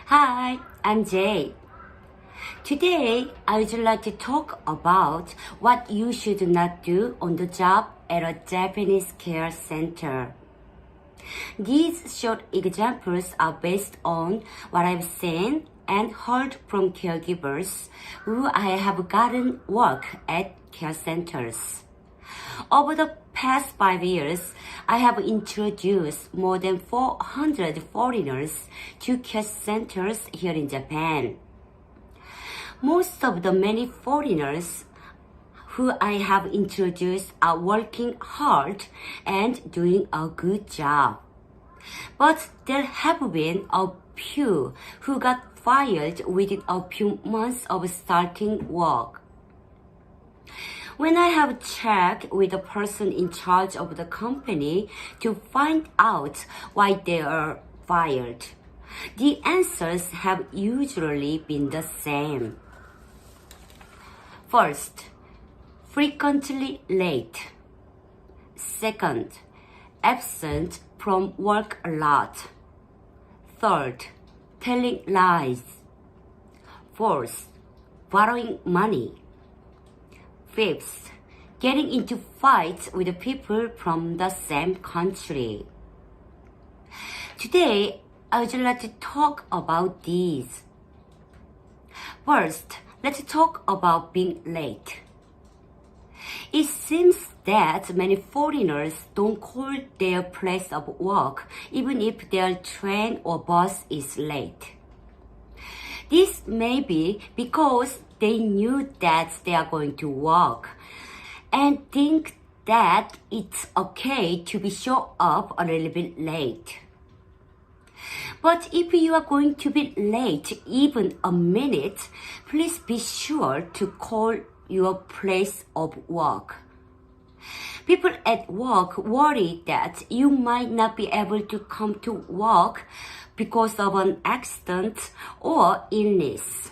Hi, I'm Jay. Today, I would like to talk about what you should not do on the job at a Japanese care center. These short examples are based on what I've seen and heard from caregivers who I have gotten work at care centers. Over the past 5 years, I have introduced more than 400 foreigners to care centers here in Japan. Most of the many foreigners who I have introduced are working hard and doing a good job. But there have been a few who got fired within a few months of starting work. When I have checked with the person in charge of the company to find out why they are fired, the answers have usually been the same. First, frequently late. Second, absent from work a lot. Third, telling lies. Fourth, borrowing money. Fifth, getting into fights with people from the same country. Today, I would like to talk about these. First, let's talk about being late. It seems that many foreigners don't call their place of work even if their train or bus is late. This may be because they knew that they are going to work and think that it's okay to show up a little bit late. But if you are going to be late even a minute, please be sure to call your place of work. People at work worry that you might not be able to come to work because of an accident or illness.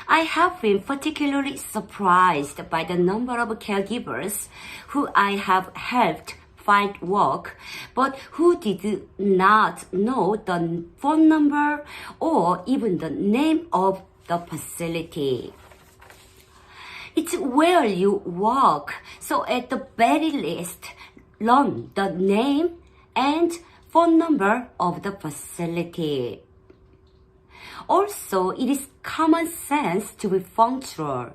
I have been particularly surprised by the number of caregivers who I have helped find work, but who did not know the phone number or even the name of the facility. It's where you work, so at the very least, learn the name and phone number of the facility. Also, it is common sense to be punctual.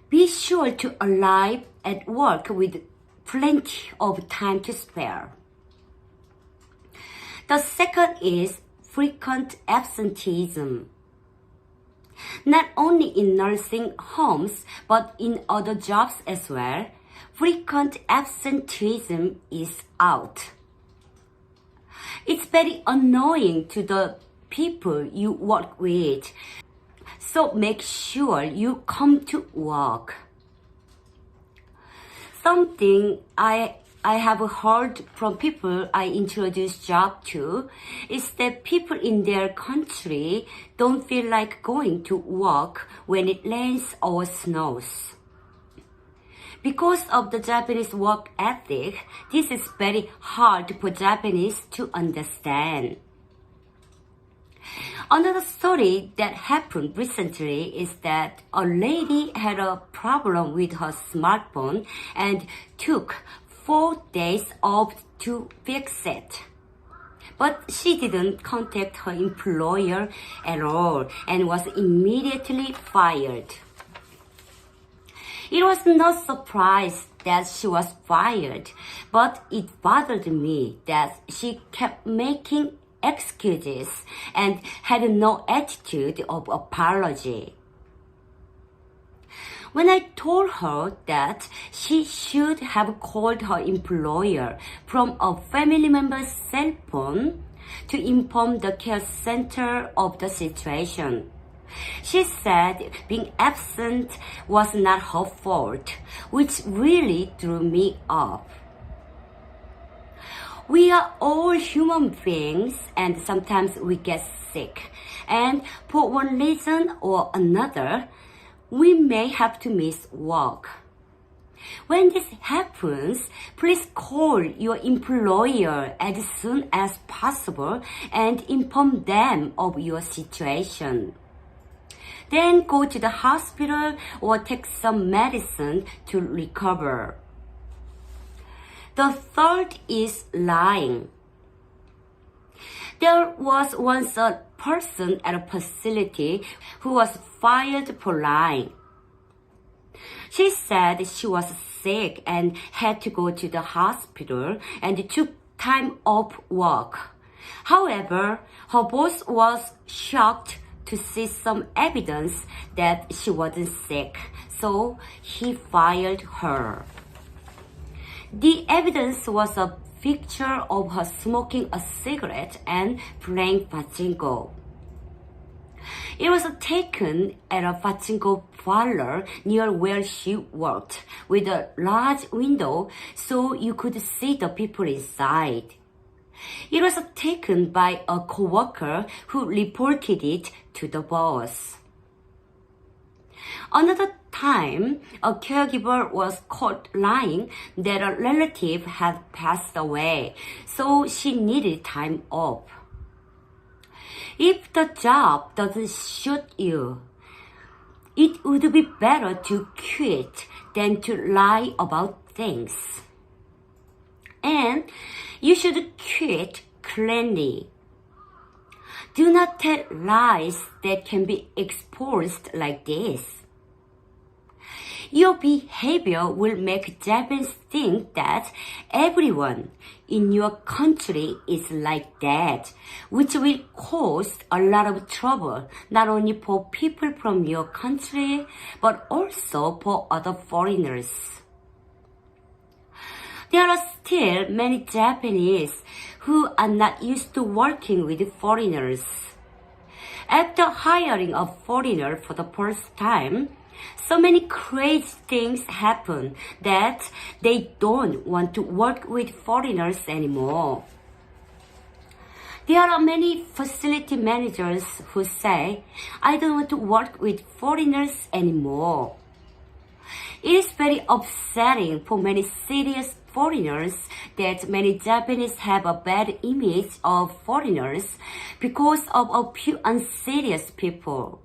Be sure to arrive at work with plenty of time to spare. The second is frequent absenteeism. Not only in nursing homes, but in other jobs as well, frequent absenteeism is out. It's very annoying to the people you work with, so make sure you come to work. Something I have heard from people I introduce job to is that people in their country don't feel like going to work when it rains or snows. Because of the Japanese work ethic, this is very hard for Japanese to understand. Another story that happened recently is that a lady had a problem with her smartphone and took 4 days off to fix it. But she didn't contact her employer at all and was immediately fired. It was no surprise that she was fired, but it bothered me that she kept making excuses and had no attitude of apology. When I told her that she should have called her employer from a family member's cell phone to inform the care center of the situation, she said being absent was not her fault, which really threw me off. We are all human beings and sometimes we get sick, and for one reason or another, we may have to miss work. When this happens, please call your employer as soon as possible and inform them of your situation. Then go to the hospital or take some medicine to recover. The third is lying. There was once a person at a facility who was fired for lying. She said she was sick and had to go to the hospital and took time off work. However, her boss was shocked to see some evidence that she wasn't sick, so he fired her. The evidence was a picture of her smoking a cigarette and playing pachinko. It was taken at a pachinko parlor near where she worked, with a large window so you could see the people inside. It was taken by a coworker who reported it to the boss. Another time, a caregiver was caught lying that a relative had passed away, so she needed time off. If the job doesn't suit you, it would be better to quit than to lie about things. And you should quit cleanly. Do not tell lies that can be exposed like this. Your behavior will make Japanese think that everyone in your country is like that, which will cause a lot of trouble, not only for people from your country, but also for other foreigners. There are still many Japanese who are not used to working with foreigners. After hiring a foreigner for the first time, so many crazy things happen that they don't want to work with foreigners anymore. There are many facility managers who say, I don't want to work with foreigners anymore. It is very upsetting for many serious foreigners that many Japanese have a bad image of foreigners because of a few unserious people.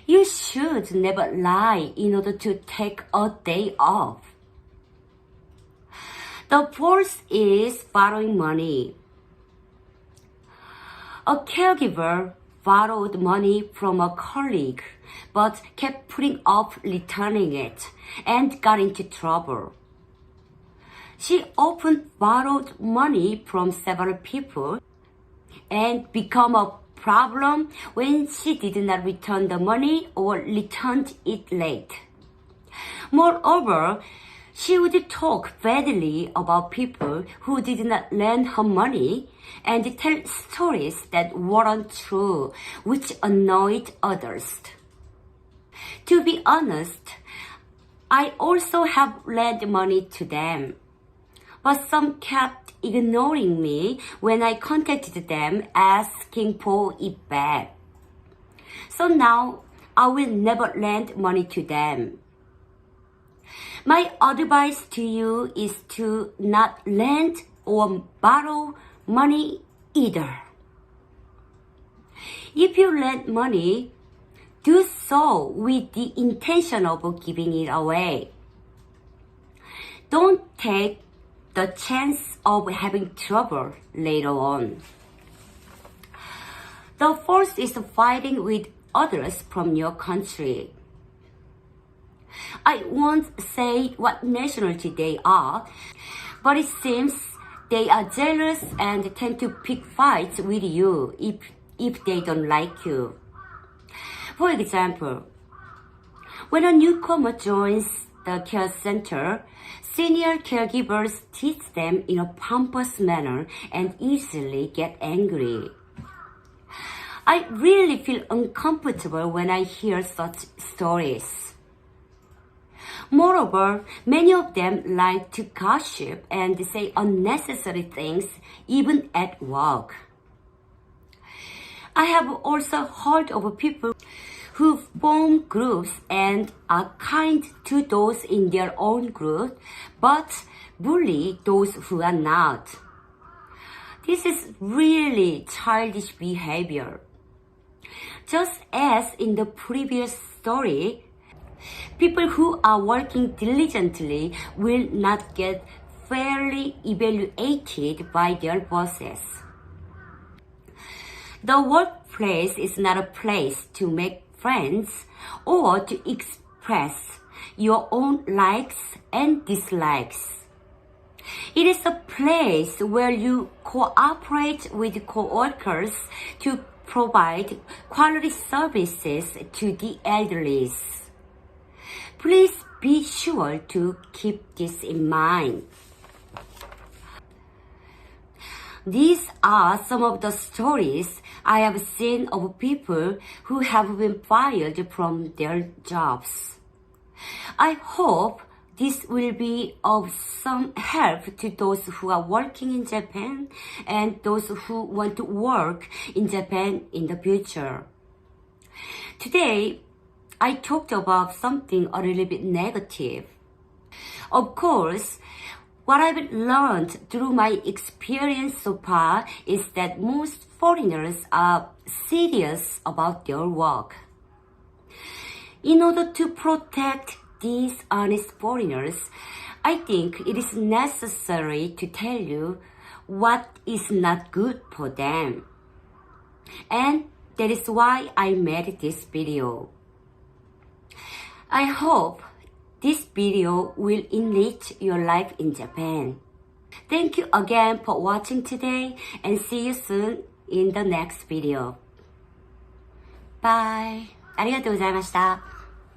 You should never lie in order to take a day off. The fourth is borrowing money. A caregiver borrowed money from a colleague but kept putting off returning it and got into trouble. She often borrowed money from several people and became a problem when she did not return the money or returned it late. Moreover, she would talk badly about people who did not lend her money and tell stories that weren't true, which annoyed others. To be honest, I also have lent money to them, but some kept ignoring me when I contacted them asking for it back. So now I will never lend money to them. My advice to you is to not lend or borrow money either. If you lend money, do so with the intention of giving it away. Don't take the chance of having trouble later on. The fourth is fighting with others from your country. I won't say what nationality they are, but it seems they are jealous and tend to pick fights with you if they don't like you. For example, when a newcomer joins the care center, senior caregivers teach them in a pompous manner and easily get angry. I really feel uncomfortable when I hear such stories. Moreover, many of them like to gossip and say unnecessary things even at work. I have also heard of people who form groups and are kind to those in their own group, but bully those who are not. This is really childish behavior. Just as in the previous story, people who are working diligently will not get fairly evaluated by their bosses. The workplace is not a place to make friends or to express your own likes and dislikes. It is a place where you cooperate with coworkers to provide quality services to the elderly. Please be sure to keep this in mind. These are some of the stories I have seen of people who have been fired from their jobs. I hope this will be of some help to those who are working in Japan and those who want to work in Japan in the future. Today, I talked about something a little bit negative. Of course, what I've learned through my experience so far is that most foreigners are serious about their work. In order to protect these honest foreigners, I think it is necessary to tell you what is not good for them. And that is why I made this video. I hope this video will enrich your life in Japan. Thank you again for watching today and see you soon in the next video. Bye. ありがとうございました。